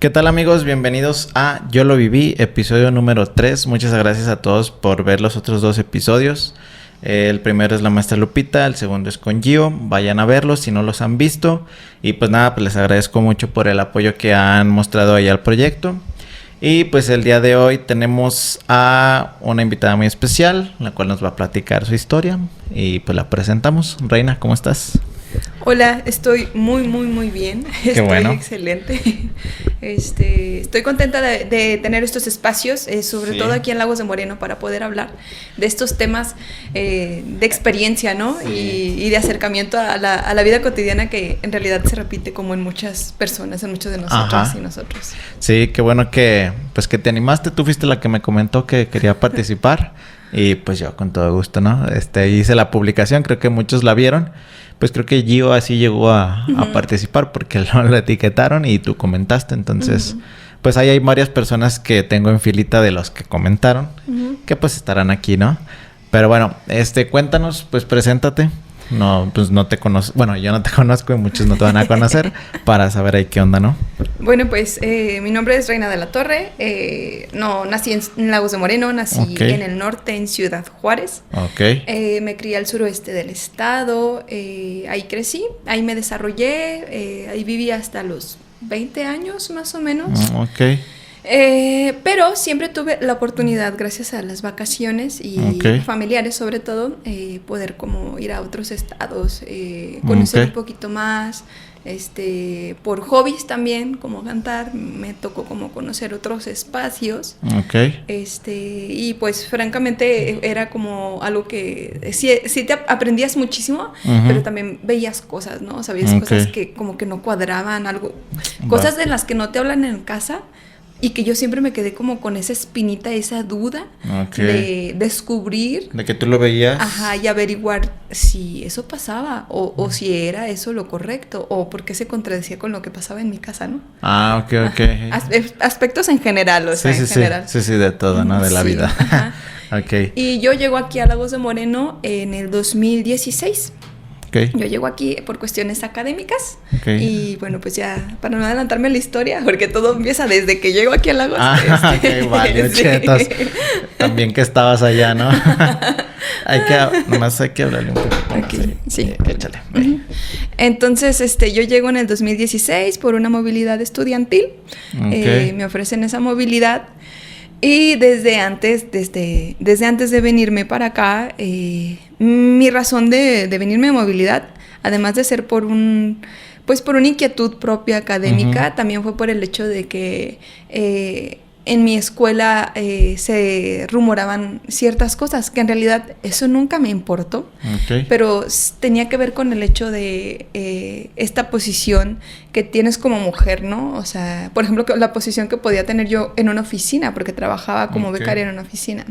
¿Qué tal, amigos? Bienvenidos a Yo lo viví, episodio número 3. Muchas gracias a todos por ver los otros dos episodios. El primero es la maestra Lupita, el segundo es con Gio. Vayan a verlos si no los han visto. Y pues nada, pues les agradezco mucho por el apoyo que han mostrado ahí al proyecto. Y pues el día de hoy tenemos a una invitada muy especial, la cual nos va a platicar su historia. Y pues la presentamos. Reina, ¿cómo estás? Hola, estoy muy bien. Qué bueno. Excelente. Estoy contenta de tener estos espacios, sobre todo aquí en Lagos de Moreno, para poder hablar de estos temas de experiencia, ¿no? Sí. Y de acercamiento a la vida cotidiana que en realidad se repite como en muchas personas, en muchos de nosotros y nosotros. Sí, qué bueno que te animaste. Tú fuiste la que me comentó que quería participar y pues yo con todo gusto, ¿no? Hice la publicación, creo que muchos la vieron. Pues creo que Gio así llegó a participar porque lo etiquetaron y tú comentaste. Entonces, pues ahí hay varias personas que tengo en filita de los que comentaron, que pues estarán aquí, ¿no? Pero bueno, cuéntanos, pues preséntate. No, pues no te conozco. Bueno, yo no te conozco y muchos no te van a conocer para saber ahí qué onda, ¿no? Bueno, pues mi nombre es Reina de la Torre. No, nací en Lagos de Moreno, nací en el norte, en Ciudad Juárez. Me crié al suroeste del estado. Ahí crecí, ahí me desarrollé. Ahí viví hasta los 20 años más o menos. Pero siempre tuve la oportunidad, gracias a las vacaciones y familiares sobre todo, poder como ir a otros estados, conocer un poquito más, por hobbies también, como cantar, me tocó como conocer otros espacios. Y pues francamente era como algo que sí te aprendías muchísimo, pero también veías cosas, ¿no? Sabías cosas que como que no cuadraban, cosas de las que no te hablan en casa. Y que yo siempre me quedé como con esa espinita, esa duda de descubrir. De que tú lo veías. Ajá, y averiguar si eso pasaba o si era eso lo correcto o por qué se contradecía con lo que pasaba en mi casa, ¿no? Ah, ok. Aspectos en general, en general. Sí, de todo, ¿no? De la vida. Ajá. Y yo llego aquí a Lagos de Moreno en el 2016. Yo llego aquí por cuestiones académicas y bueno, pues ya para no adelantarme la historia, porque todo empieza desde que llego aquí a Lagos. Vale, chetos. También que estabas allá, ¿no? Nomás hay que hablarle un poco. Sí. Échale. Entonces, yo llego en el 2016 por una movilidad estudiantil. Me ofrecen esa movilidad. Y desde antes de venirme para acá, mi razón de venirme de movilidad, además de ser por una inquietud propia académica, también fue por el hecho de que en mi escuela se rumoraban ciertas cosas que en realidad eso nunca me importó, pero tenía que ver con el hecho de esta posición que tienes como mujer, ¿no? O sea, por ejemplo, la posición que podía tener yo en una oficina, porque trabajaba como becaria en una oficina.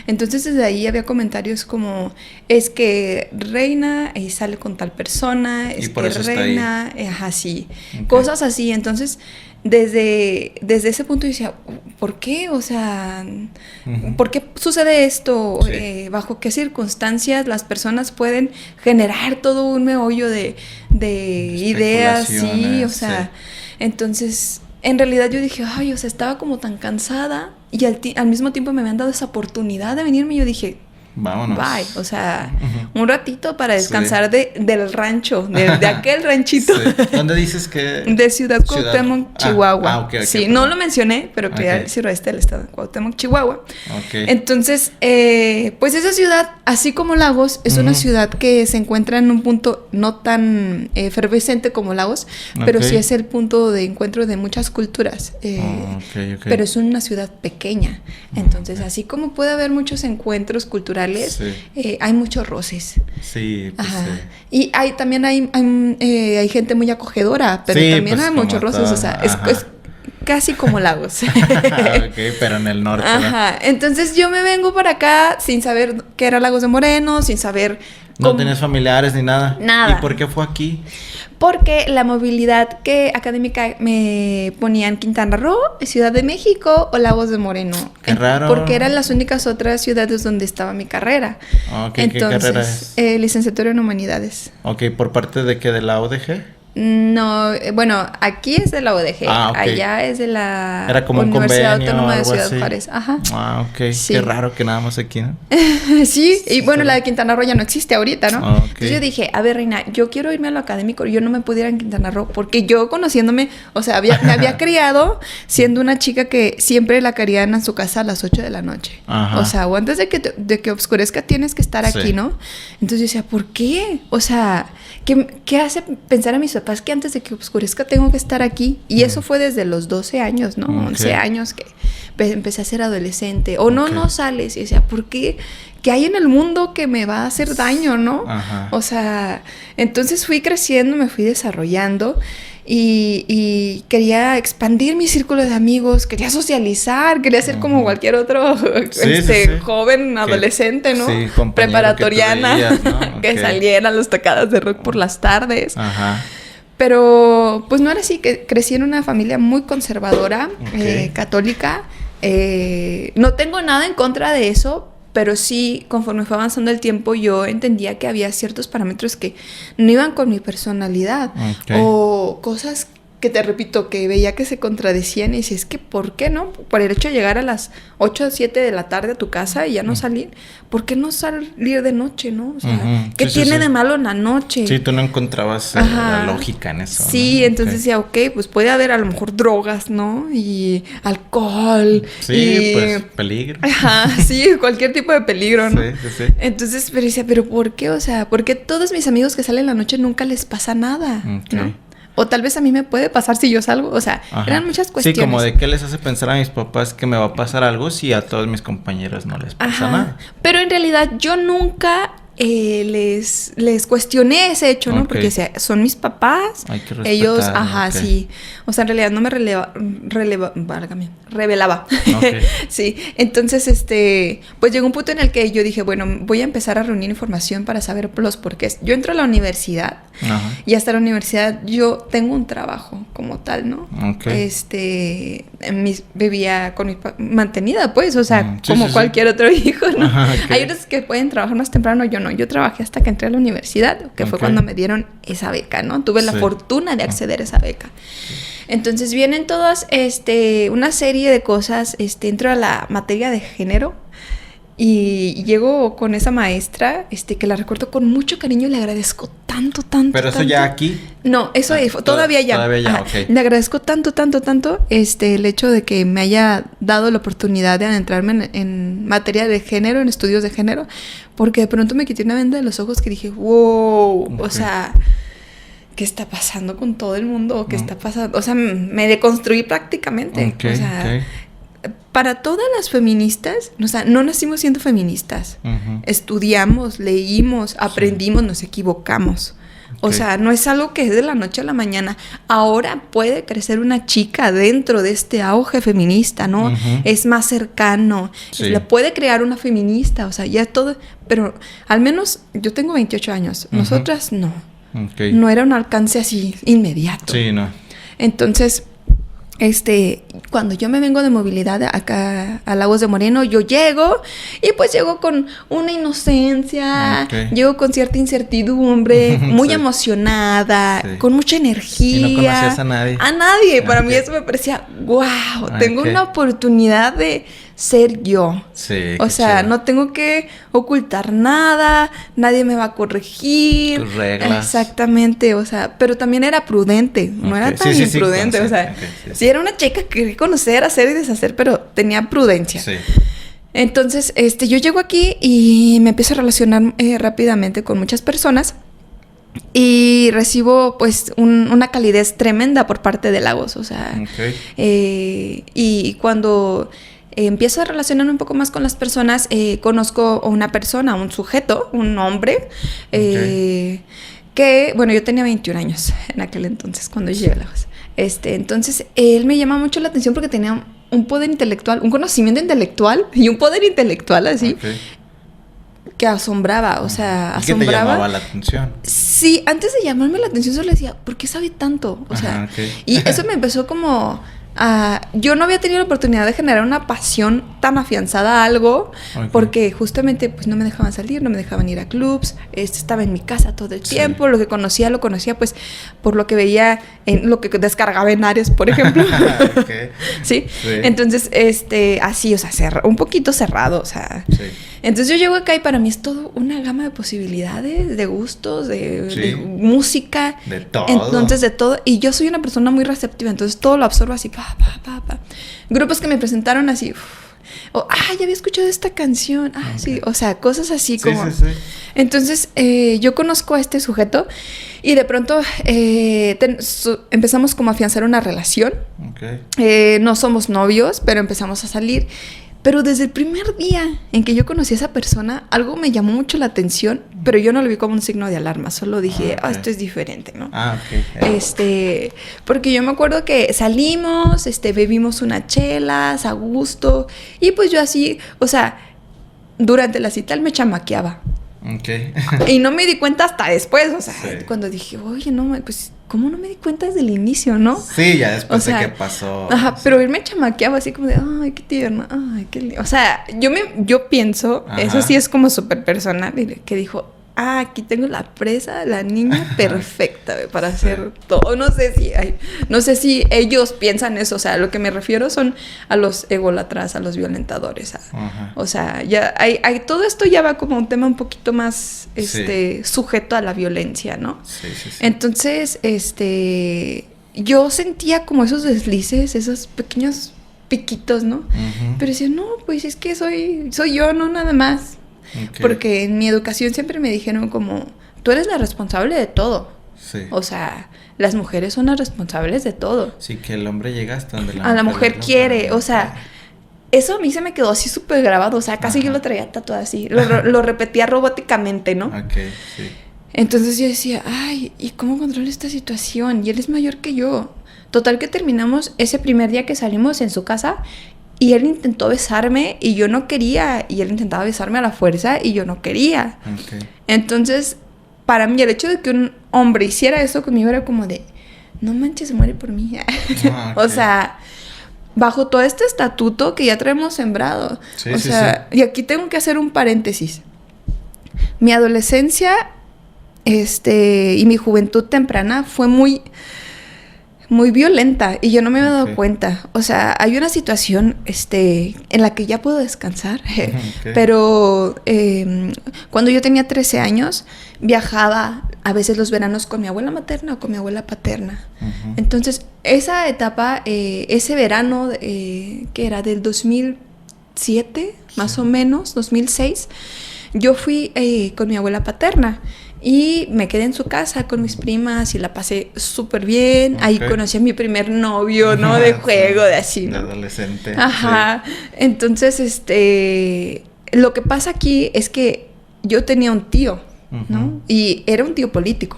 Entonces, desde ahí había comentarios como, es que Reina sale con tal persona, es que Reina, así, cosas así. Entonces, desde ese punto yo decía, ¿por qué? O sea, ¿por qué sucede esto? ¿Bajo qué circunstancias las personas pueden generar todo un meollo de ideas? Sí, o sea, entonces, en realidad yo dije, ay, o sea, estaba como tan cansada y al mismo tiempo me habían dado esa oportunidad de venirme y yo dije, vámonos. Bye, o sea, un ratito para descansar del rancho, de aquel ranchito. ¿Dónde dices que? De Ciudad Cuauhtémoc, Chihuahua. Sí, no lo mencioné, pero quería el suroeste del estado de Cuauhtémoc, Chihuahua. Entonces, pues esa ciudad, así como Lagos, es una ciudad que se encuentra en un punto no tan efervescente como Lagos, pero sí es el punto de encuentro de muchas culturas. Pero es una ciudad pequeña. Entonces, así como puede haber muchos encuentros culturales, hay muchos roces. Sí, pues Y también hay gente muy acogedora, pero también pues hay muchos roces, o sea, es casi como Lagos. Pero en el norte. Entonces yo me vengo para acá sin saber qué era Lagos de Moreno, sin saber ¿No tenías familiares ni nada? Nada. ¿Y por qué fue aquí? Porque la movilidad académica me ponía en Quintana Roo, Ciudad de México o Lagos de Moreno. Qué raro. Porque eran las únicas otras ciudades donde estaba mi carrera. Entonces, ¿qué carrera es? Licenciatura en Humanidades. ¿Por parte de qué? ¿De la ODG? No, bueno, aquí es de la UDG, allá es de la Era como Universidad un convenio, Autónoma de algo Ciudad así. Juárez. Ajá. Ah, ok. Sí. Qué raro que nada más aquí, ¿no? Sí, y bueno, la de Quintana Roo ya no existe ahorita, ¿no? Okay. Entonces yo dije, a ver, Reina, yo quiero irme a lo académico, yo no me pudiera ir en Quintana Roo, porque yo conociéndome, o sea, me había criado siendo una chica que siempre la querían en su casa a las 8 de la noche. Ajá. O sea, o antes de que oscurezca tienes que estar aquí, ¿no? Entonces yo decía, ¿por qué? O sea, ¿qué hace pensar a mis papás que antes de que oscurezca tengo que estar aquí? Y eso fue desde los 12 años, ¿no? 11 años que empecé a ser adolescente. O no sales. Y decía, ¿por qué? ¿Qué hay en el mundo que me va a hacer daño, no? Ajá. O sea, entonces fui creciendo, me fui desarrollando y quería expandir mi círculo de amigos, quería socializar, quería ser como cualquier otro joven, adolescente, ¿no? Sí, preparatoriana, que, veías, ¿no? Que saliera a las tocadas de rock por las tardes. Ajá. Pero pues no era así, que crecí en una familia muy conservadora, católica. No tengo nada en contra de eso, pero sí, conforme fue avanzando el tiempo, yo entendía que había ciertos parámetros que no iban con mi personalidad. O cosas que te repito, que veía que se contradecían y decía, es que ¿por qué no? Por el hecho de llegar a las 8 o 7 de la tarde a tu casa y ya no salir, ¿por qué no salir de noche, no? O sea, ¿qué tiene de malo en la noche? Sí, tú no encontrabas la lógica en eso. Sí, ¿no? Entonces decía, pues puede haber a lo mejor drogas, ¿no? Y alcohol. Sí, pues peligro. Sí, cualquier tipo de peligro, ¿no? Sí. Entonces, pero decía, ¿pero por qué? O sea, ¿por qué todos mis amigos que salen en la noche nunca les pasa nada? ¿No? O tal vez a mí me puede pasar si yo salgo. O sea, eran muchas cuestiones. Sí, como de qué les hace pensar a mis papás que me va a pasar algo si a todos mis compañeros no les pasa nada. Pero en realidad yo nunca les cuestioné ese hecho, ¿no? Porque son mis papás. Hay que respetar, ellos, sí. O sea, en realidad no me revelaba. Sí. Entonces, pues llegó un punto en el que yo dije, bueno, voy a empezar a reunir información para saber los porqués. Yo entro a la universidad y hasta la universidad yo tengo un trabajo como tal, ¿no? Vivía con mantenida, pues, o sea, como cualquier otro hijo, ¿no? Hay otros que pueden trabajar más temprano, yo no. Yo trabajé hasta que entré a la universidad, que fue cuando me dieron esa beca, ¿no? Tuve la fortuna de acceder a esa beca. Entonces vienen todas una serie de cosas, entro a la materia de género y llego con esa maestra, que la recuerdo con mucho cariño y le agradezco tanto. ¿Pero eso ya aquí? No, eso todavía ya. Todavía ya, Le agradezco tanto, el hecho de que me haya dado la oportunidad de adentrarme en materia de género, en estudios de género, porque de pronto me quité una venda de los ojos que dije, wow, o sea, ¿qué está pasando con todo el mundo? ¿Qué está pasando? O sea, me deconstruí prácticamente. Para todas las feministas, o sea, no nacimos siendo feministas. Estudiamos, leímos, aprendimos, nos equivocamos. O sea, no es algo que es de la noche a la mañana. Ahora puede crecer una chica dentro de este auge feminista, ¿no? Es más cercano. Le puede crear una feminista, o sea, ya todo. Pero al menos yo tengo 28 años. Nosotras no. No era un alcance así inmediato. Sí, no. Entonces, cuando yo me vengo de movilidad acá a Lagos de Moreno, yo llego y pues llego con una inocencia, llego con cierta incertidumbre, muy emocionada, con mucha energía. ¿Y no conocías a nadie? A nadie. Para mí eso me parecía, wow, tengo una oportunidad de ser yo. Sí, o sea, chido. No tengo que ocultar nada, nadie me va a corregir. Tus reglas. Exactamente, o sea, pero también era prudente, no era tan imprudente, o sea, sí era una chica que quería conocer, hacer y deshacer, pero tenía prudencia. Sí. Entonces, yo llego aquí y me empiezo a relacionar rápidamente con muchas personas y recibo pues una calidez tremenda por parte de Lagos, o sea, y cuando empiezo a relacionarme un poco más con las personas, conozco a una persona, un sujeto, un hombre, que, bueno, yo tenía 21 años en aquel entonces, cuando llegué a Lagos. Entonces, él me llama mucho la atención porque tenía un poder intelectual, un conocimiento intelectual y un poder intelectual así, que asombraba, o sea, asombraba. ¿Qué te llamaba la atención? Sí, antes de llamarme la atención solo decía, ¿por qué sabe tanto? O sea, y eso me empezó como yo no había tenido la oportunidad de generar una pasión tan afianzada a algo, porque justamente pues no me dejaban salir, no me dejaban ir a clubs, estaba en mi casa todo el tiempo, lo que conocía pues por lo que veía, en lo que descargaba en Ares, por ejemplo. ¿Sí? Entonces, así, o sea, un poquito cerrado, o sea. Sí. Entonces yo llego acá y para mí es todo una gama de posibilidades, de gustos, de música. De todo. Entonces, de todo. Y yo soy una persona muy receptiva, entonces todo lo absorbo así, pa. Grupos que me presentaron así, ya había escuchado esta canción. Sí, o sea, cosas así como... Sí. Entonces, yo conozco a este sujeto y de pronto empezamos como a afianzar una relación. No somos novios, pero empezamos a salir. Pero desde el primer día en que yo conocí a esa persona, algo me llamó mucho la atención, pero yo no lo vi como un signo de alarma, solo dije, esto es diferente, ¿no? Porque yo me acuerdo que salimos, bebimos unas chelas a gusto, y pues yo así, o sea, durante la cita él me chamaqueaba. Y no me di cuenta hasta después, o sea, cuando dije, oye, no, pues, ¿cómo no me di cuenta desde el inicio, no? Sí, ya después de que pasó. Pero él me chamaqueaba así como de, ay, qué tierna, ay, qué lindo. O sea, yo pienso, eso sí es como súper personal, que dijo, aquí tengo la presa, la niña perfecta para hacer todo. No sé si ellos piensan eso, o sea, lo que me refiero son a los ególatras, a los violentadores. O sea, ya hay todo esto ya va como un tema un poquito más sujeto a la violencia, ¿no? Sí. Entonces, yo sentía como esos deslices, esos pequeños piquitos, ¿no? Pero decía, no, pues es que soy yo, no nada más. Porque en mi educación siempre me dijeron como, tú eres la responsable de todo. O sea, las mujeres son las responsables de todo. Sí, que el hombre llega hasta donde la mujer quiere, o sea, eso a mí se me quedó así súper grabado, o sea, casi yo lo traía tatuado así, lo repetía robóticamente, ¿no? Sí. Entonces yo decía, ay, ¿y cómo controlo esta situación? Y él es mayor que yo. Total que terminamos ese primer día que salimos en su casa. Y él intentó besarme y yo no quería. Y él intentaba besarme a la fuerza y yo no quería. Entonces, para mí, el hecho de que un hombre hiciera eso conmigo era como de, no manches, se muere por mí. O sea, bajo todo este estatuto que ya traemos sembrado. Y aquí tengo que hacer un paréntesis. Mi adolescencia y mi juventud temprana fue muy violenta y yo no me había dado cuenta. O sea, hay una situación en la que ya puedo descansar, pero cuando yo tenía 13 años viajaba a veces los veranos con mi abuela materna o con mi abuela paterna. Entonces, esa etapa, ese verano que era del 2007, más o menos, 2006, yo fui con mi abuela paterna. Y me quedé en su casa con mis primas y la pasé súper bien. Ahí conocí a mi primer novio, ¿no? De juego, de así, ¿no? De adolescente. Entonces, lo que pasa aquí es que yo tenía un tío, ¿no? Y era un tío político.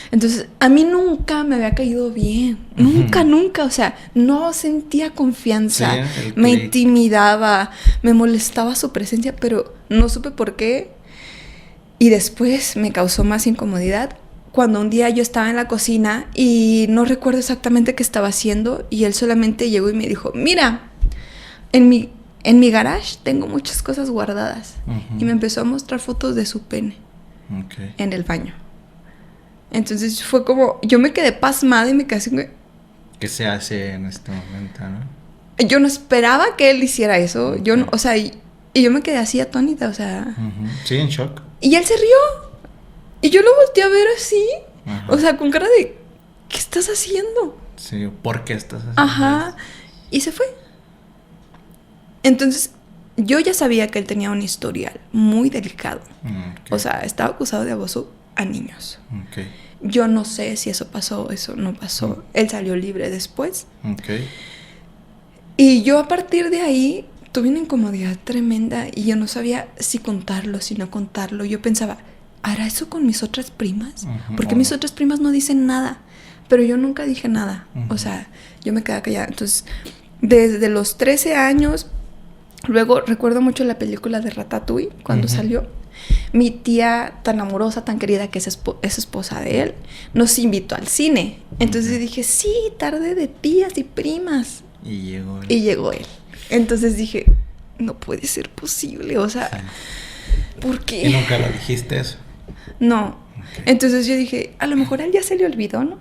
Entonces, a mí nunca me había caído bien. Nunca. O sea, no sentía confianza. Me intimidaba, me molestaba su presencia, pero no supe por qué. Y después me causó más incomodidad cuando un día yo estaba en la cocina y no recuerdo exactamente qué estaba haciendo y él solamente llegó y me dijo, mira, en mi garage tengo muchas cosas guardadas. Y me empezó a mostrar fotos de su pene en el baño. Entonces fue como, yo me quedé pasmada y me quedé así. ¿Qué se hace en este momento, no? Yo no esperaba que él hiciera eso. Yo no, o sea, y yo me quedé así atónita, o sea. Sí, en shock. Y él se rió. Y yo lo volteé a ver así. O sea, con cara de, ¿qué estás haciendo? Sí, ¿por qué estás haciendo eso? Y se fue. Entonces, yo ya sabía que él tenía un historial muy delicado. O sea, estaba acusado de abuso a niños. Yo no sé si eso pasó o eso no pasó. Él salió libre después. Y yo a partir de ahí tuve una incomodidad tremenda y yo no sabía si contarlo, si no contarlo. Yo pensaba, ¿hará eso con mis otras primas? Porque mis otras primas no dicen nada. Pero yo nunca dije nada. O sea, yo me quedaba callada. Entonces, desde los 13 años, luego recuerdo mucho la película de Ratatouille, cuando salió. mi tía tan amorosa, tan querida, que es esposa de él, nos invitó al cine. Entonces dije, sí, tarde de tías y primas. Y llegó él. Y llegó él. Entonces dije, no puede ser posible, o sea, ¿por qué? ¿Y nunca lo dijiste eso? No. Entonces yo dije, a lo mejor a él ya se le olvidó, ¿no?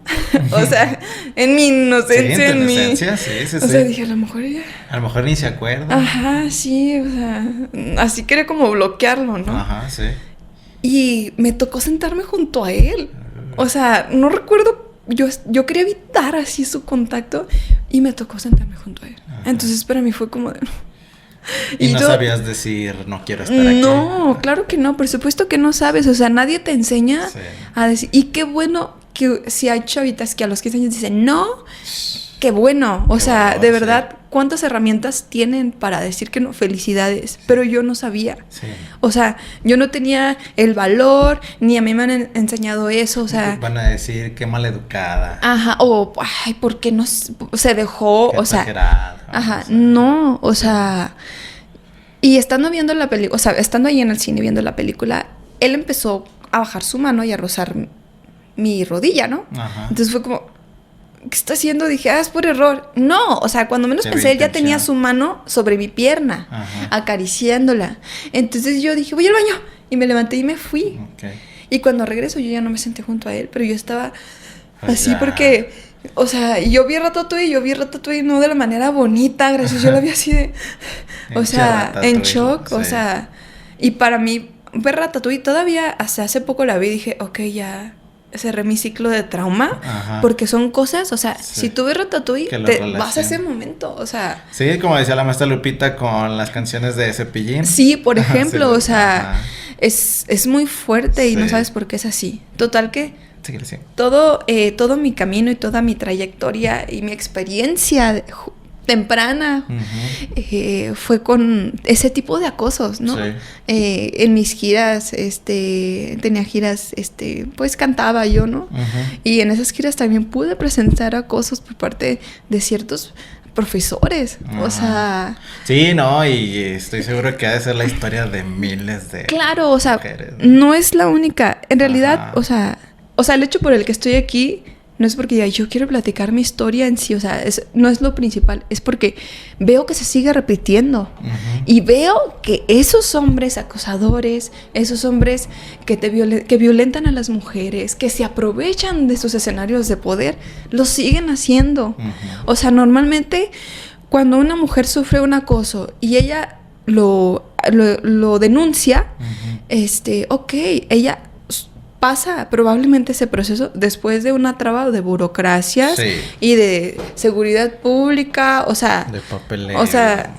O sea, en mi inocencia, sí. O sea, dije, a lo mejor ya... A lo mejor ni se acuerda. Ajá, sí, o sea, así quería como bloquearlo, ¿no? Ajá, sí. Y me tocó sentarme junto a él. O sea, no recuerdo, yo quería evitar así su contacto y me tocó sentarme junto a él. Ajá. Entonces para mí fue como de... Y no sabías decir, no quiero estar aquí. No, claro que no, por supuesto que no sabes. O sea, nadie te enseña a decir. Y qué bueno que si hay chavitas que a los 15 años dicen, no, qué bueno. O sea, de verdad, ¿cuántas herramientas tienen para decir que no? Felicidades. Pero yo no sabía. Sí. O sea, yo no tenía el valor, ni a mí me han enseñado eso. O sea, van a decir, qué maleducada. Ajá, o, ay, ¿por qué no se dejó? Qué o sea, exagerado. Ajá, no, o sea, y estando viendo la película, o sea, estando ahí en el cine viendo la película, él empezó a bajar su mano y a rozar mi rodilla, ¿no? Ajá. Entonces fue como, ¿qué está haciendo? Dije, es por error. No, o sea, cuando menos pensé, él ya tenía su mano sobre mi pierna, acariciándola. Entonces yo dije, voy al baño, y me levanté y me fui. Okay. Y cuando regreso yo ya no me senté junto a él, pero yo estaba así porque... O sea, yo vi Ratatouille no de la manera bonita, gracias, yo la vi así de... O sea, en shock, sí. O sea... Y para mí, ver Ratatouille todavía hasta hace poco la vi y dije, ok, ya cerré mi ciclo de trauma. Ajá. Porque son cosas, o sea, si tú ves Ratatouille, te vas a ese momento, o sea... Sí, como decía la maestra Lupita con las canciones de Cepillín. Sí, por ejemplo, o sea, es muy fuerte y no sabes por qué es así. Total que... Sí. Todo mi camino y toda mi trayectoria y mi experiencia temprana fue con ese tipo de acosos, ¿no? Sí. En mis giras, tenía giras, pues cantaba yo, ¿no? Y en esas giras también pude presentar acosos por parte de ciertos profesores, o sea... Sí, no, y estoy seguro que ha de ser la historia de miles de... Claro, o sea, mujeres, ¿no? Es la única, en realidad, o sea, el hecho por el que estoy aquí no es porque yo quiero platicar mi historia en sí, o sea, no es lo principal, es porque veo que se sigue repitiendo y veo que esos hombres acosadores, esos hombres que violentan a las mujeres, que se aprovechan de sus escenarios de poder, lo siguen haciendo. O sea, normalmente cuando una mujer sufre un acoso y ella lo denuncia, ok, ella pasa probablemente ese proceso después de una traba de burocracias y de seguridad pública, o sea... De papeleo. O sea,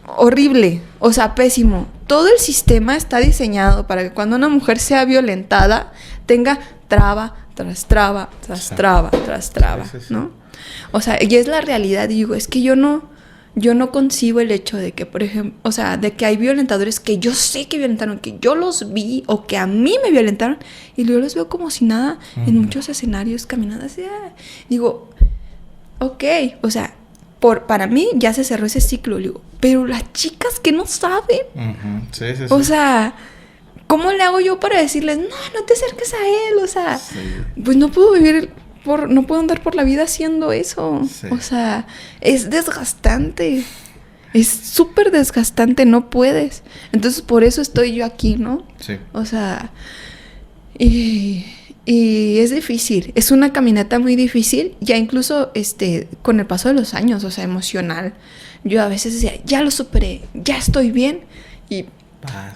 horrible, o sea, pésimo. Todo el sistema está diseñado para que cuando una mujer sea violentada tenga traba tras traba, tras traba, tras traba, ¿no? O sea, y es la realidad, digo, es que yo no concibo el hecho de que, por ejemplo, o sea, de que hay violentadores que yo sé que violentaron, que yo los vi o que a mí me violentaron y luego los veo como si nada en muchos escenarios caminando así. Digo, ok, o sea, para mí ya se cerró ese ciclo, digo, pero las chicas que no saben, o sea, ¿cómo le hago yo para decirles, no te acerques a él? O sea, pues no puedo no puedo andar por la vida haciendo eso. O sea, es desgastante. Es súper desgastante, no puedes. Entonces, por eso estoy yo aquí, ¿no? Sí. O sea, y es difícil. Es una caminata muy difícil. Ya incluso, con el paso de los años, o sea, emocional. Yo a veces decía, ya lo superé, ya estoy bien. Y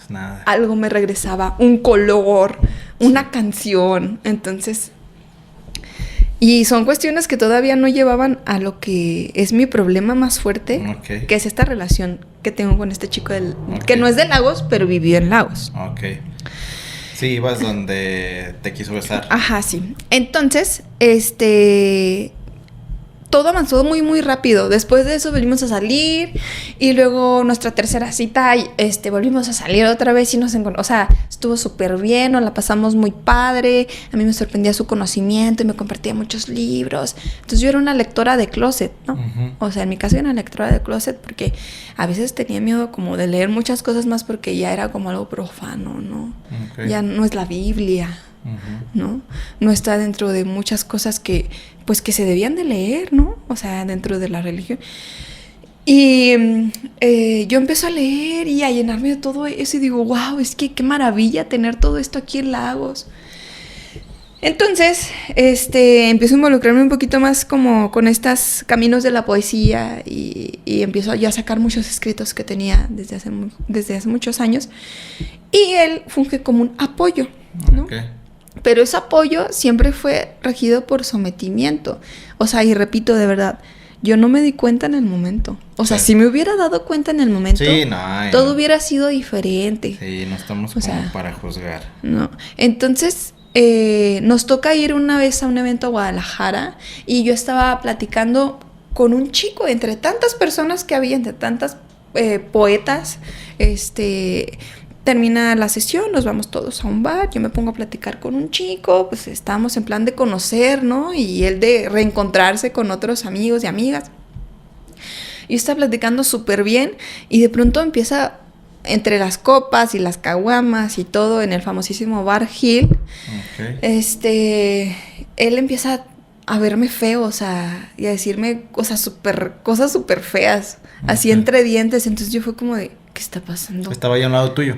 nada. Algo me regresaba, un color, una canción. Entonces... Y son cuestiones que todavía no llevaban a lo que es mi problema más fuerte, que es esta relación que tengo con este chico que no es de Lagos, pero vivió en Lagos. Ok. Sí, ibas donde te quiso besar. Ajá, sí. Entonces, todo avanzó muy, muy rápido. Después de eso volvimos a salir y luego nuestra tercera cita, volvimos a salir otra vez y nos encontramos. O sea, estuvo súper bien, nos la pasamos muy padre. A mí me sorprendía su conocimiento y me compartía muchos libros. Entonces yo era una lectora de closet, ¿no? O sea, en mi caso era una lectora de closet porque a veces tenía miedo como de leer muchas cosas más porque ya era como algo profano, ¿no? Ya no es la Biblia. ¿No? No está dentro de muchas cosas que se debían de leer, ¿no? O sea, dentro de la religión. Y yo empiezo a leer y a llenarme de todo eso y digo, wow, es que qué maravilla tener todo esto aquí en Lagos. Entonces, empiezo a involucrarme un poquito más como con estos caminos de la poesía y empiezo ya a sacar muchos escritos que tenía desde hace muchos años. Y él funge como un apoyo, ¿no? Okay. Pero ese apoyo siempre fue regido por sometimiento. O sea, y repito, de verdad, yo no me di cuenta en el momento. O sea, si me hubiera dado cuenta en el momento, todo hubiera sido diferente. Sí, no estamos como para juzgar. No. Entonces, nos toca ir una vez a un evento a Guadalajara y yo estaba platicando con un chico, entre tantas personas que había, entre tantas poetas, termina la sesión, nos vamos todos a un bar, yo me pongo a platicar con un chico, pues estábamos en plan de conocer, ¿no? Y él de reencontrarse con otros amigos y amigas. Yo estaba platicando súper bien y de pronto empieza, entre las copas y las caguamas y todo, en el famosísimo Bar Hill, él empieza a verme feo, o sea, y a decirme cosas súper feas, así entre dientes. Entonces yo fue como de, ¿qué está pasando? ¿Estaba ahí a un lado tuyo?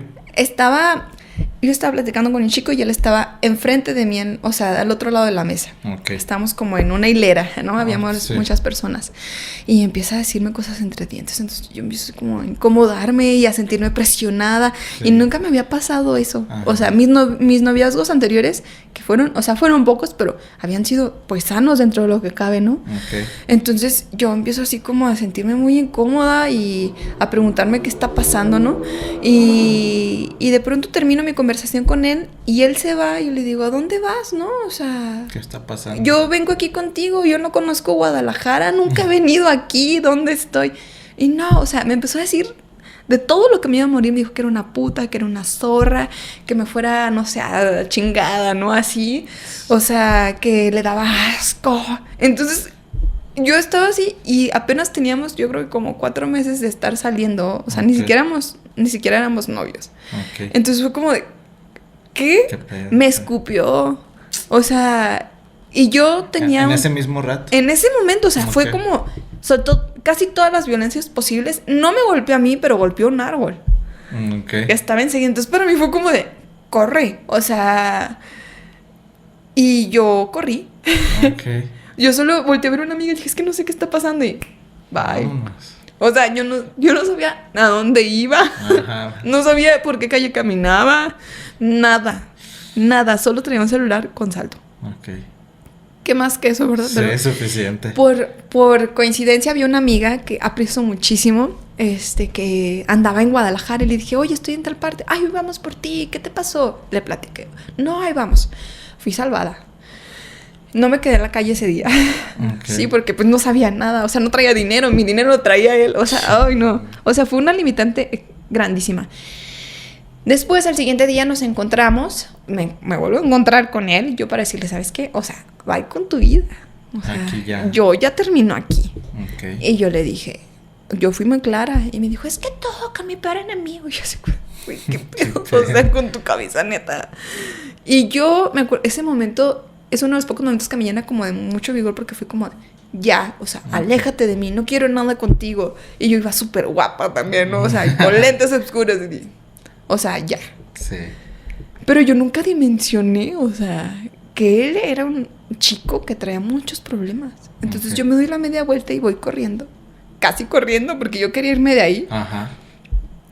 Yo estaba platicando con un chico y él estaba enfrente de mí, o sea, al otro lado de la mesa. Okay. Estábamos como en una hilera, ¿no? Habíamos muchas personas. Y empieza a decirme cosas entre dientes. Entonces yo empiezo como a incomodarme y a sentirme presionada. Sí. Y nunca me había pasado eso. Ajá. O sea, mis noviazgos anteriores, que fueron pocos, pero habían sido pues sanos dentro de lo que cabe, ¿no? Okay. Entonces yo empiezo así como a sentirme muy incómoda y a preguntarme qué está pasando, ¿no? Y de pronto termino mi conversación con él y él se va y yo le digo, ¿a dónde vas, no? O sea, ¿qué está pasando? Yo vengo aquí contigo, yo no conozco Guadalajara, nunca he venido aquí, ¿dónde estoy? Y no, o sea, me empezó a decir de todo lo que me iba a morir. Me dijo que era una puta, que era una zorra, que me fuera, no sé, a chingada, ¿no? Así, o sea, que le daba asco. Entonces yo estaba así y apenas teníamos, yo creo que como 4 meses de estar saliendo. O sea, ni siquiera éramos novios. Okay. Entonces fue como de, ¿qué? Me escupió. O sea, y yo tenía... ¿En ese mismo rato? En ese momento, o sea, fue como... Soltó casi todas las violencias posibles. No me golpeó a mí, pero golpeó un árbol. Okay. Que estaba enseguida. Entonces para mí fue como de, corre. O sea... Y yo corrí. Okay. Yo solo volteé a ver a una amiga y dije, es que no sé qué está pasando. Y bye. O sea, yo no sabía a dónde iba. Ajá. No sabía por qué calle caminaba. Nada. Solo traía un celular con saldo. Ok. ¿Qué más que eso, verdad? Sí, es suficiente. Por coincidencia había una amiga que aprecio muchísimo, que andaba en Guadalajara y le dije, oye, estoy en tal parte. Ay, vamos por ti. ¿Qué te pasó? Le platiqué. No, ahí vamos. Fui salvada. No me quedé en la calle ese día. Okay. Sí, porque pues no sabía nada. O sea, no traía dinero. Mi dinero lo traía él. O sea, ay, no. O sea, fue una limitante grandísima. Después, al siguiente día nos encontramos. Me vuelvo a encontrar con él. Yo para decirle, ¿sabes qué? O sea, va con tu vida. O sea, aquí ya. Yo ya termino aquí. Okay. Y yo le dije, yo fui muy clara. Y me dijo, es que toca mi peor enemigo. Y yo así, güey, qué pedo. O sea, con tu cabeza, neta. Y yo me acuerdo, ese momento... Es uno de los pocos momentos que me llena como de mucho vigor porque fui como, ya, o sea, aléjate de mí, no quiero nada contigo. Y yo iba súper guapa también, ¿no? O sea, con lentes oscuros. O sea, ya. Sí. Pero yo nunca dimensioné, o sea, que él era un chico que traía muchos problemas. Entonces yo me doy la media vuelta y voy corriendo. Casi corriendo porque yo quería irme de ahí. Ajá.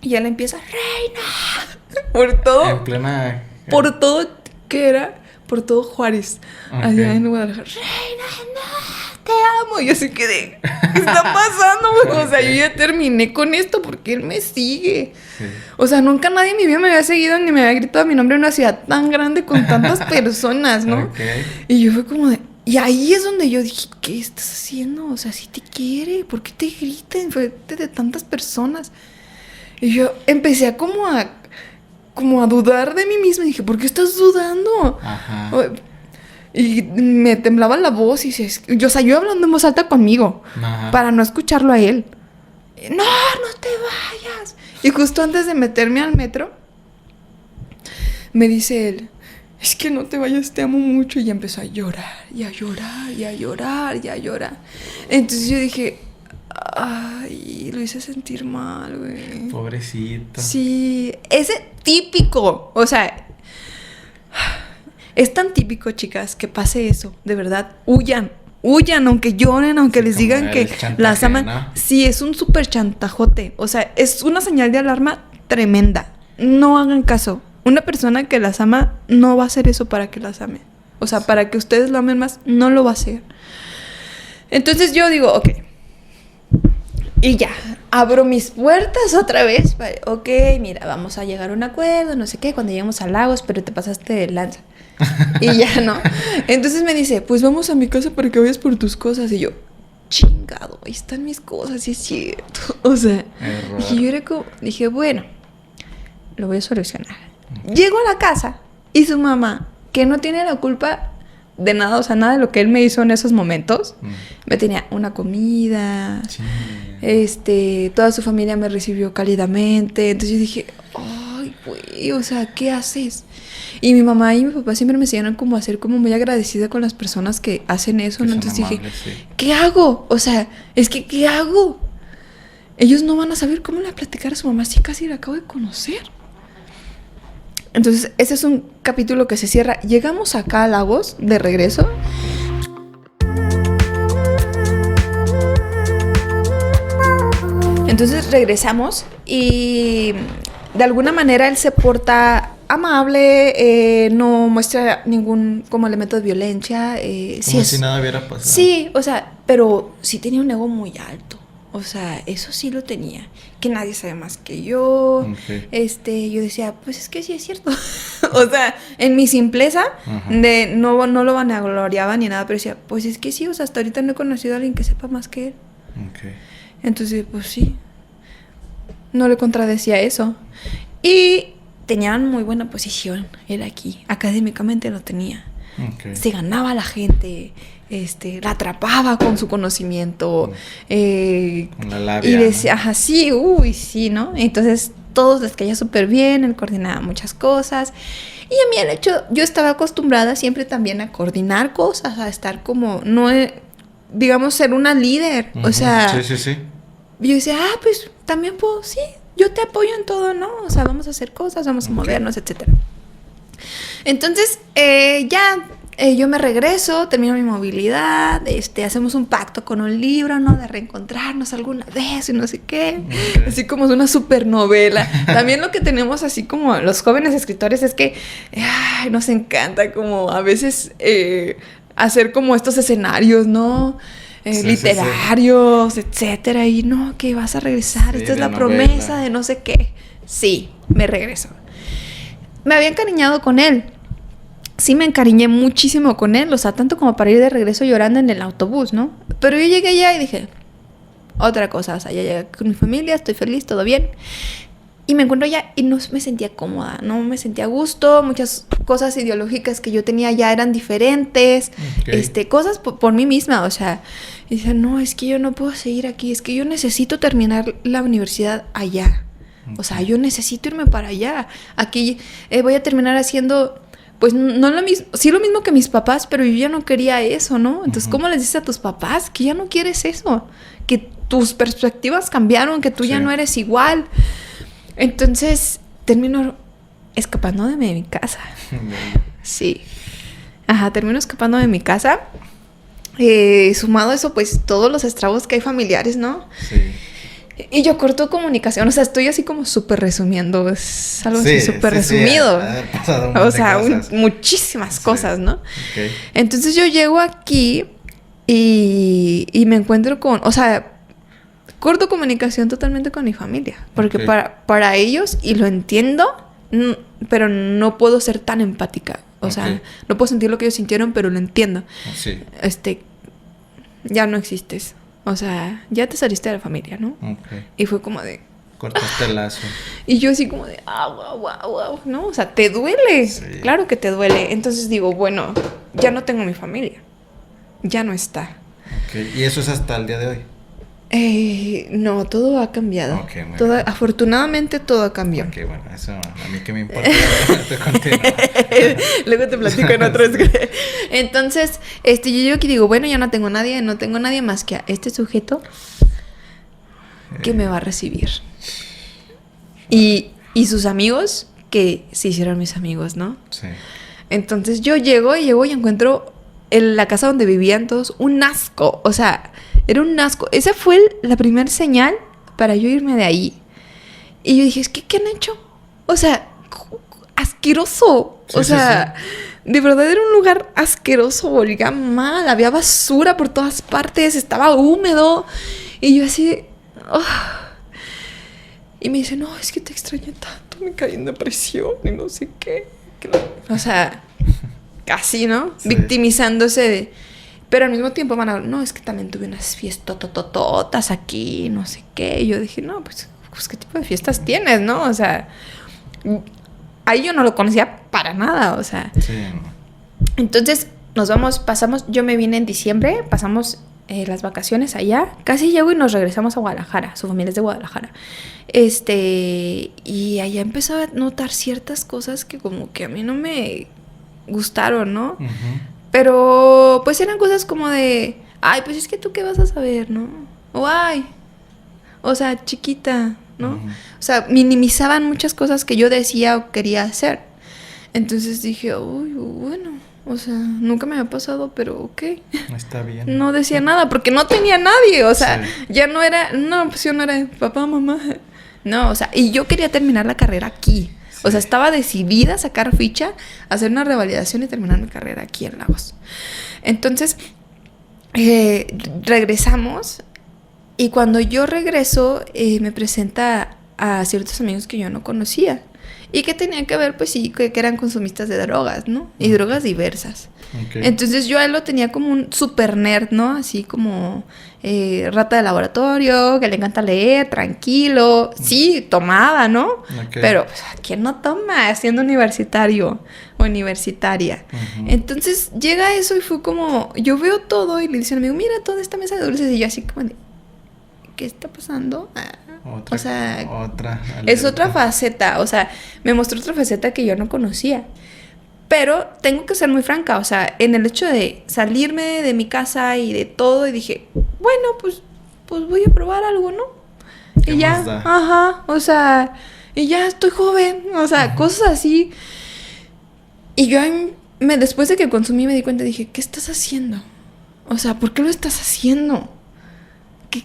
Y él empieza, reina. Por todo. En plena... Por todo que era... Por todo Juárez, allá en Guadalajara. Reina, no, te amo. Y yo así quedé, ¿qué está pasando? O sea, yo ya terminé con esto porque él me sigue. Sí. O sea, nunca nadie en mi vida me había seguido ni me había gritado mi nombre en una ciudad tan grande con tantas personas, ¿no? Okay. Y yo fue como de, Y ahí es donde yo dije, ¿qué estás haciendo? O sea, si te quiere, ¿por qué te grita enfrente de tantas personas? Y yo empecé a como a dudar de mí misma. Y dije, ¿por qué estás dudando? Ajá. Y me temblaba la voz y yo hablando en voz alta conmigo. Ajá. Para no escucharlo a él. No te vayas. Y justo antes de meterme al metro, me dice él, es que no te vayas, te amo mucho. Y empezó a llorar, y a llorar, y a llorar, y a llorar. Entonces yo dije, ay, lo hice sentir mal, güey. Pobrecito. Sí, ese típico, o sea, es tan típico, chicas, que pase eso, de verdad, huyan, aunque lloren, aunque les digan que las aman. ¿No? Sí, es un súper chantajote, o sea, es una señal de alarma tremenda. No hagan caso. Una persona que las ama no va a hacer eso para que las amen. O sea, para que ustedes lo amen más, no lo va a hacer. Entonces yo digo, ok. Y ya, abro mis puertas otra vez. Ok, mira, vamos a llegar a un acuerdo, no sé qué, cuando lleguemos a Lagos, pero te pasaste de lanza. Y ya, ¿no? Entonces me dice, pues vamos a mi casa para que vayas por tus cosas. Y yo, chingado, ahí están mis cosas, y es cierto. O sea, y yo era como, dije, bueno, lo voy a solucionar. Llego a la casa y su mamá, que no tiene la culpa de nada, o sea, nada de lo que él me hizo en esos momentos, me tenía una comida, toda su familia me recibió cálidamente. Entonces yo dije, ay, güey, o sea, ¿qué haces? Y mi mamá y mi papá siempre me enseñaron como a ser como muy agradecida con las personas que hacen eso, ¿no? Entonces dije, ¿qué hago? O sea, es que, ¿qué hago? Ellos no van a saber cómo le platicar a su mamá si casi la acabo de conocer. Entonces, ese es un capítulo que se cierra. Llegamos acá a Lagos, de regreso. Entonces regresamos y de alguna manera él se porta amable, no muestra ningún como elemento de violencia. Como si nada hubiera pasado. Sí, o sea, pero sí tenía un ego muy alto. O sea, eso sí lo tenía. Que nadie sabe más que yo. Okay. Yo decía, pues es que sí es cierto. O sea, en mi simpleza, de no lo vanagloriaba ni nada, pero decía, pues es que sí, o sea, hasta ahorita no he conocido a alguien que sepa más que él. Okay. Entonces, pues sí. No le contradecía eso. Y tenían muy buena posición él aquí. Académicamente lo tenía. Okay. Se ganaba a la gente. La atrapaba con su conocimiento. Con la labia, y decía, ¿no? Sí, sí, ¿no? Entonces, todos les caía súper bien, él coordinaba muchas cosas. Y a mí el hecho, yo estaba acostumbrada siempre también a coordinar cosas, a estar como, no, digamos, ser una líder. O sea, sí. Yo decía, pues también puedo, sí, yo te apoyo en todo, ¿no? O sea, vamos a hacer cosas, vamos a movernos, etcétera. Entonces, yo me regreso, termino mi movilidad, hacemos un pacto con un libro, ¿no? De reencontrarnos alguna vez y no sé qué. Okay. Así como es una supernovela. También lo que tenemos así como los jóvenes escritores es que nos encanta como a veces hacer como estos escenarios, ¿no? Literarios, etcétera. Y no, que vas a regresar, esta es la promesa de no sé qué. Sí, me regreso. Me había encariñado con él. Sí me encariñé muchísimo con él, o sea, tanto como para ir de regreso llorando en el autobús, ¿no? Pero yo llegué allá y dije, otra cosa, o sea, ya llegué con mi familia, estoy feliz, todo bien. Y me encuentro allá y no me sentía cómoda, no me sentía a gusto, muchas cosas ideológicas que yo tenía ya eran diferentes, okay. Cosas por mí misma, o sea, y dije, no, es que yo no puedo seguir aquí, es que yo necesito terminar la universidad allá. Okay. O sea, yo necesito irme para allá. Aquí voy a terminar haciendo... Pues no lo mismo, sí lo mismo que mis papás, pero yo ya no quería eso, ¿no? Entonces, ¿cómo les dices a tus papás que ya no quieres eso? Que tus perspectivas cambiaron, que tú ya no eres igual. Entonces, termino escapando de mi casa. Sí. Termino escapando de mi casa. Sumado a eso, pues, todos los estragos que hay familiares, ¿no? Sí. Y yo corto comunicación, o sea, estoy así como súper resumiendo, es algo así súper resumido. O sea, muchísimas cosas, ¿no? Okay. Entonces yo llego aquí y me encuentro con, o sea, corto comunicación totalmente con mi familia, porque para ellos, y lo entiendo, pero no puedo ser tan empática. O sea, no puedo sentir lo que ellos sintieron, pero lo entiendo. Sí. Ya no existes. O sea, ya te saliste de la familia, ¿no? Okay. Y fue como de... Cortaste el lazo. Y yo así como de... wow, ¿no? O sea, te duele. Sí. Claro que te duele. Entonces digo, bueno, ya no tengo mi familia. Ya no está. Okay. ¿Y eso es hasta el día de hoy? No, todo ha cambiado. Okay, afortunadamente todo ha cambiado. Ok, bueno, eso a mí que me importa. Luego te platico en otro. Entonces, yo llego aquí y digo, bueno, ya no tengo nadie más que a este sujeto que me va a recibir. Y sus amigos que se hicieron mis amigos, ¿no? Sí. Entonces yo llego y encuentro en la casa donde vivían todos un asco. O sea, era un asco. Esa fue la primera señal para yo irme de ahí. Y yo dije, ¿qué han hecho? O sea, asqueroso. Sí, o sea, sí. De verdad era un lugar asqueroso. Olía mal. Había basura por todas partes. Estaba húmedo. Y yo así... Y me dice, no, es que te extrañé tanto. Me caí en depresión y no sé qué. O sea, casi, ¿no? Sí. Victimizándose de... Pero al mismo tiempo van a no, es que también tuve unas fiestototototas aquí, no sé qué. Y yo dije, no, pues ¿qué tipo de fiestas tienes, no? O sea, ahí yo no lo conocía para nada, o sea. Sí. Entonces, yo me vine en diciembre, pasamos las vacaciones allá. Casi llego y nos regresamos a Guadalajara, su familia es de Guadalajara. Y allá empezó a notar ciertas cosas que como que a mí no me gustaron, ¿no? Uh-huh. Pero, pues eran cosas como de... Ay, pues es que tú qué vas a saber, ¿no? O ay, o sea, chiquita, ¿no? Uh-huh. O sea, minimizaban muchas cosas que yo decía o quería hacer. Entonces dije, uy, bueno, o sea, nunca me había pasado, pero ok. Está bien. No decía nada, porque no tenía nadie, o sea, sí. Ya no era... No, pues yo no era papá, mamá. No, o sea, y yo quería terminar la carrera aquí. O sea, estaba decidida a sacar ficha, hacer una revalidación y terminar mi carrera aquí en Lagos. Entonces, regresamos y cuando yo regreso me presenta a ciertos amigos que yo no conocía y que tenían que ver, pues sí, que eran consumistas de drogas, ¿no? Y drogas diversas. Okay. Entonces yo a él lo tenía como un super nerd, ¿no? Así como rata de laboratorio, que le encanta leer, tranquilo. Sí, tomaba, ¿no? Okay. Pero, pues, ¿quién no toma siendo universitario o universitaria? Uh-huh. Entonces llega eso y fue como, yo veo todo y le dicen a mi amigo, mira toda esta mesa de dulces. Y yo así como de, ¿qué está pasando? Otra, o sea, alerta. Es otra faceta, o sea, me mostró otra faceta que yo no conocía. Pero tengo que ser muy franca, o sea, en el hecho de salirme de mi casa y de todo, y dije, bueno, pues voy a probar algo, ¿no? Y ya, ajá, o sea, y ya estoy joven, o sea, uh-huh. Cosas así. Y yo después de que consumí me di cuenta, dije, ¿qué estás haciendo? O sea, ¿por qué lo estás haciendo? ¿Qué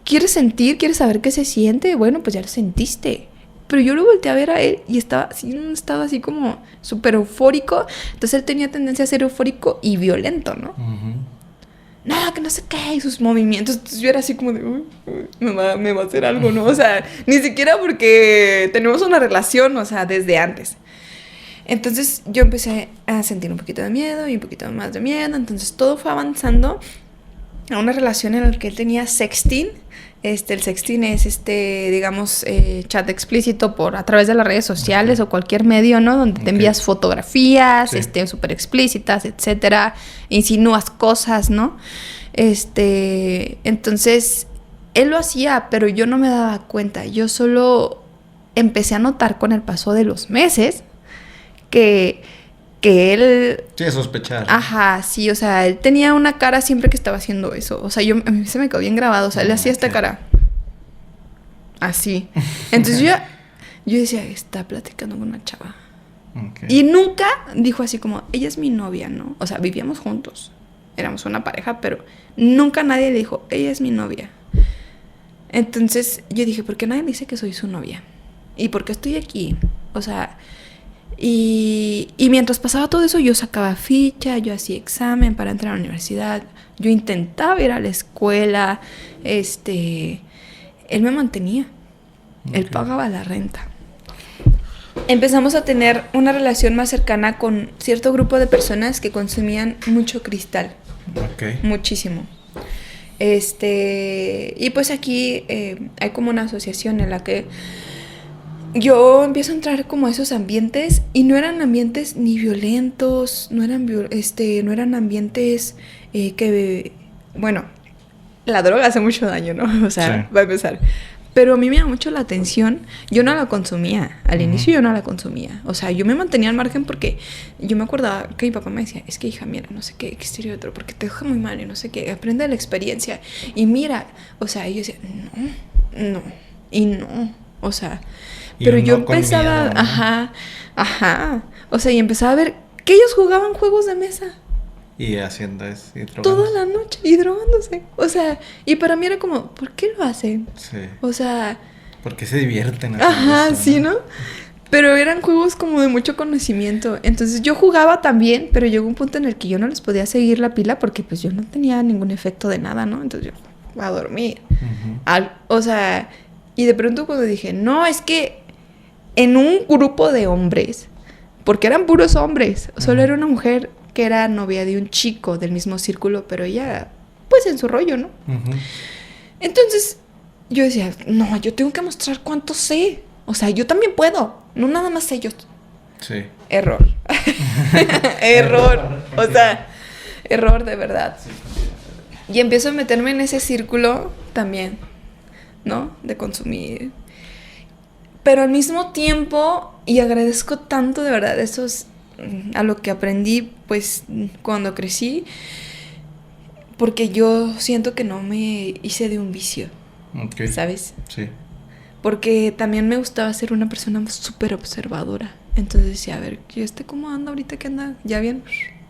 quieres sentir? ¿Quieres saber qué se siente? Bueno, pues ya lo sentiste. Pero yo lo volteé a ver a él y estaba así como súper eufórico. Entonces él tenía tendencia a ser eufórico y violento, ¿no? Uh-huh. No, que no sé qué, y sus movimientos. Entonces yo era así como de, uy, me va a hacer algo, ¿no? O sea, ni siquiera porque tenemos una relación, o sea, desde antes. Entonces yo empecé a sentir un poquito de miedo y un poquito más de miedo. Entonces todo fue avanzando a una relación en la que él tenía sexting. El sexting es digamos, chat explícito a través de las redes sociales o cualquier medio, ¿no? Donde te envías fotografías, sí. Súper explícitas, etcétera. Insinúas cosas, ¿no? Entonces, él lo hacía, pero yo no me daba cuenta. Yo solo empecé a notar con el paso de los meses que él... Sí, a sospechar. Ajá, sí, o sea, él tenía una cara siempre que estaba haciendo eso. O sea, a mí se me quedó bien grabado. O sea, él hacía esta cara. Así. Entonces yo decía, está platicando con una chava. Okay. Y nunca dijo así como, ella es mi novia, ¿no? O sea, vivíamos juntos. Éramos una pareja, pero nunca nadie le dijo, ella es mi novia. Entonces yo dije, ¿por qué nadie me dice que soy su novia? ¿Y por qué estoy aquí? O sea... Y mientras pasaba todo eso, yo sacaba ficha, yo hacía examen para entrar a la universidad, yo intentaba ir a la escuela, él me mantenía, okay. Él pagaba la renta. empezamos a tener una relación más cercana con cierto grupo de personas que consumían mucho cristal. Okay. Muchísimo. Y pues aquí hay como una asociación en la que yo empiezo a entrar como a esos ambientes y no eran ambientes ni violentos, no eran ambientes que, bueno, la droga hace mucho daño, ¿no? O sea, sí. Va a empezar. Pero a mí me da mucho la atención. Yo no la consumía. Al inicio yo no la consumía. O sea, yo me mantenía al margen porque yo me acordaba que mi papá me decía, es que hija, mira, no sé qué esto y otro, porque te deja muy mal y no sé qué, aprende de la experiencia. Y mira, o sea, yo decía, no. O sea, pero yo empezaba, miedo, ¿no? Ajá. O sea, y empezaba a ver que ellos jugaban juegos de mesa. Y haciendo eso, y drogándose. Toda la noche, y drogándose. O sea, y para mí era como, ¿por qué lo hacen? Sí. O sea... Porque se divierten. Ajá, eso, sí, ¿no? Pero eran juegos como de mucho conocimiento. Entonces yo jugaba también, pero llegó un punto en el que yo no les podía seguir la pila porque pues yo no tenía ningún efecto de nada, ¿no? Entonces yo a dormir. O sea, y de pronto cuando dije, no, es que en un grupo de hombres, porque eran puros hombres, solo era una mujer que era novia de un chico del mismo círculo, pero ella, pues en su rollo, ¿no? Entonces, yo decía, no, yo tengo que mostrar cuánto sé. O sea, yo también puedo, no nada más sé yo. Sí. Error. Error. O sea, error de verdad. Y empiezo a meterme en ese círculo también, ¿no? De consumir. Pero al mismo tiempo, y agradezco tanto de verdad a lo que aprendí, pues, cuando crecí, porque yo siento que no me hice de un vicio, ¿sabes? Sí. Porque también me gustaba ser una persona súper observadora. Entonces decía, a ver, ¿y cómo anda ahorita? ¿Qué anda? ¿Ya bien?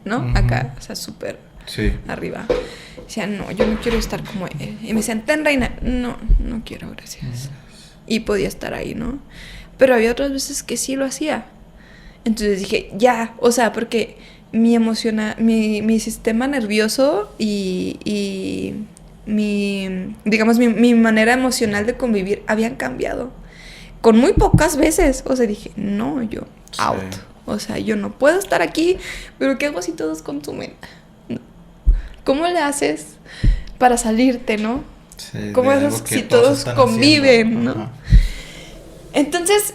¿No? Acá, o sea, súper arriba. Decía, no, yo no quiero estar como él. Y me decían, ten, reina. No quiero, gracias. Y podía estar ahí, ¿no? Pero había otras veces que sí lo hacía. Entonces dije, ya, o sea, porque mi sistema nervioso y mi manera emocional de convivir habían cambiado. Con muy pocas veces. O sea, dije, no, yo, out. O sea, yo no puedo estar aquí, pero ¿qué hago si todos consumen? ¿Cómo le haces para salirte, no? Sí, ¿cómo haces si todos conviven, haciendo, no? Entonces,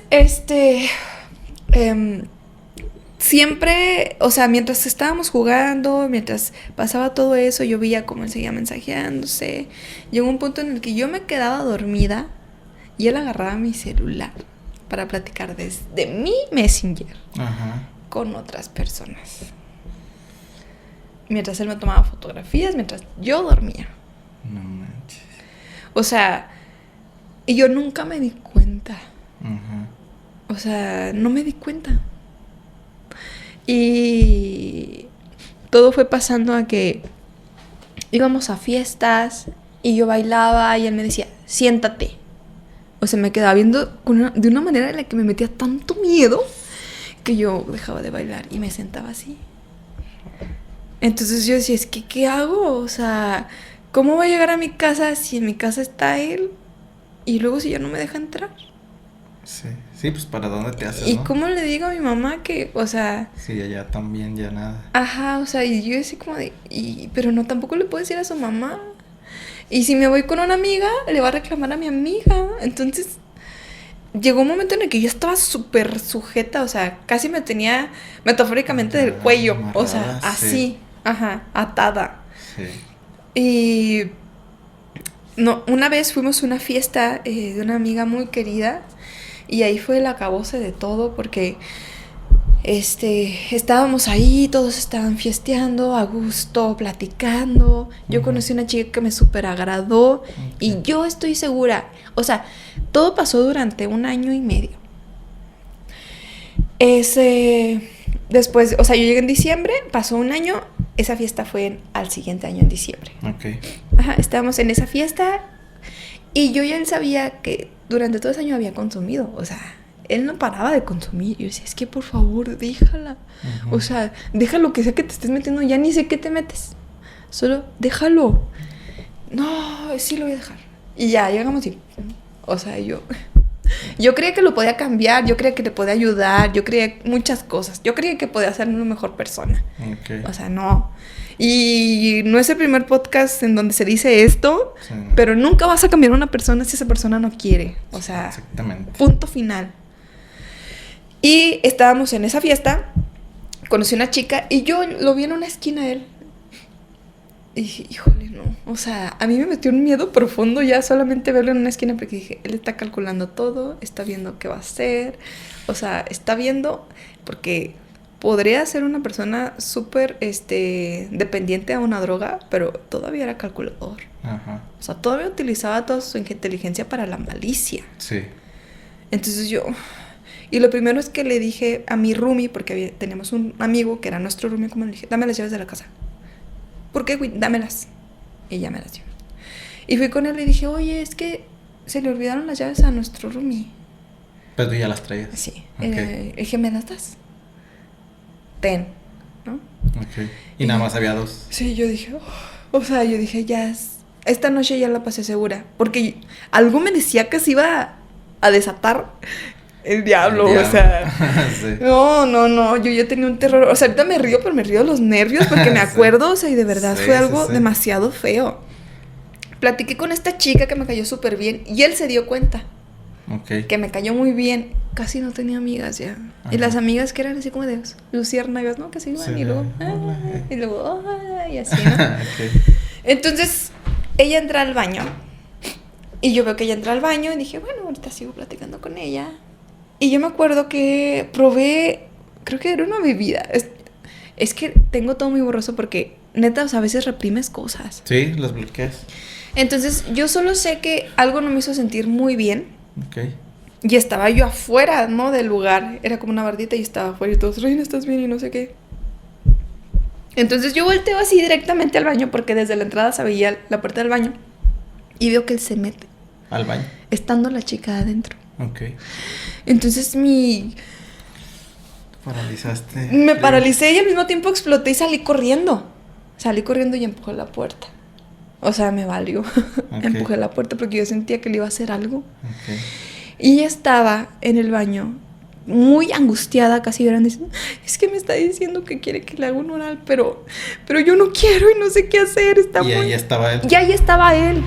siempre, o sea, mientras estábamos jugando, mientras pasaba todo eso, yo veía cómo él seguía mensajeándose. Llegó un punto en el que yo me quedaba dormida y él agarraba mi celular para platicar desde mi Messenger con otras personas. Mientras él me tomaba fotografías, mientras yo dormía. No manches. O sea, y yo nunca me di cuenta. O sea, no me di cuenta. Y todo fue pasando a que íbamos a fiestas y yo bailaba y él me decía, siéntate. O sea, me quedaba viendo de una manera en la que me metía tanto miedo que yo dejaba de bailar y me sentaba así. Entonces yo decía, es que ¿qué hago? O sea, ¿cómo voy a llegar a mi casa si en mi casa está él? Y luego si ya no me deja entrar. Sí, pues ¿para dónde te haces, ¿Y no? cómo le digo a mi mamá que, o sea... Sí, allá también ya nada. Ajá, o sea, y yo decía como de... pero no, tampoco le puedo decir a su mamá. Y si me voy con una amiga, le va a reclamar a mi amiga. Entonces, llegó un momento en el que yo estaba súper sujeta, o sea, casi me tenía metafóricamente del cuello. Amarrada, o sea, así, atada. Sí. Y... no, una vez fuimos a una fiesta de una amiga muy querida y ahí fue el acabose de todo porque estábamos ahí, todos estaban fiesteando a gusto, platicando. Yo conocí a una chica que me súper agradó y yo estoy segura, o sea, todo pasó durante 1 año y medio. Después, o sea, yo llegué en diciembre, pasó 1 año, esa fiesta fue al siguiente año en diciembre. Estábamos en esa fiesta y yo ya él sabía que durante todo ese año había consumido, o sea, él no paraba de consumir. Yo decía, es que por favor, déjala. O sea, deja lo que sea que te estés metiendo, ya ni sé qué te metes. Solo déjalo. No, sí lo voy a dejar. Y ya, llegamos y... o sea, yo... Yo creía que lo podía cambiar, yo creía que le podía ayudar, yo creía muchas cosas. Yo creía que podía ser una mejor persona. Okay. O sea, no. Y no es el primer podcast en donde se dice esto, sí, pero nunca vas a cambiar a una persona si esa persona no quiere. O sea, exactamente. Punto final. Y estábamos en esa fiesta, conocí a una chica y yo lo vi en una esquina él. Y dije, híjole, no. O sea, a mí me metió un miedo profundo ya solamente verlo en una esquina porque dije, él está calculando todo, está viendo qué va a hacer. O sea, está viendo porque podría ser una persona súper dependiente a una droga, pero todavía era calculador. Ajá. O sea, todavía utilizaba toda su inteligencia para la malicia. Sí. Entonces yo... Y lo primero es que le dije a mi roomie, porque teníamos un amigo que era nuestro roomie, como le dije, dame las llaves de la casa. ¿Por qué, güey? Dámelas. Y ya me las dio. Y fui con él y le dije, oye, es que se le olvidaron las llaves a nuestro roomie. Pero tú ya las traías. Sí. Okay. Dije, ¿me las das? Ten, ¿no? Ok. Y nada más había 2. Sí, yo dije, yo dije, ya esta noche ya la pasé segura. Porque algo me decía que se iba a desatar el diablo, o sea. Sí. No, yo tenía un terror. O sea, ahorita me río, pero me río de los nervios porque me acuerdo, sí. O sea, y de verdad fue algo demasiado feo. Platiqué con esta chica que me cayó súper bien y él se dio cuenta. Okay. Que me cayó muy bien. Casi no tenía amigas ya. Ajá. Y las amigas que eran así como de luciérnagas, ¿no? Que se iban sí, y luego... y luego... y así, ¿no? Okay. Entonces, ella entra al baño. Y yo veo que ella entra al baño y dije, bueno, ahorita sigo platicando con ella. Y yo me acuerdo que probé... Creo que era una bebida. Es que tengo todo muy borroso porque, neta, o sea, a veces reprimes cosas. Sí, las bloqueas. Entonces, yo solo sé que algo no me hizo sentir muy bien. Ok. Y estaba yo afuera, ¿no? Del lugar. Era como una bardita y estaba afuera y todos, Reina, ¿estás bien? Y no sé qué. Entonces yo volteo así directamente al baño porque desde la entrada se veía la puerta del baño. Y veo que él se mete. ¿Al baño? Estando la chica adentro. Ok. Entonces paralizaste. Me paralicé y al mismo tiempo exploté y salí corriendo. Salí corriendo y empujé la puerta. O sea, me valió. Okay. Empujé la puerta porque yo sentía que le iba a hacer algo. Okay. Y ella estaba en el baño, muy angustiada, casi llorando, diciendo, es que me está diciendo que quiere que le haga un oral, pero yo no quiero y no sé qué hacer. Y ahí estaba él. Y ahí estaba él.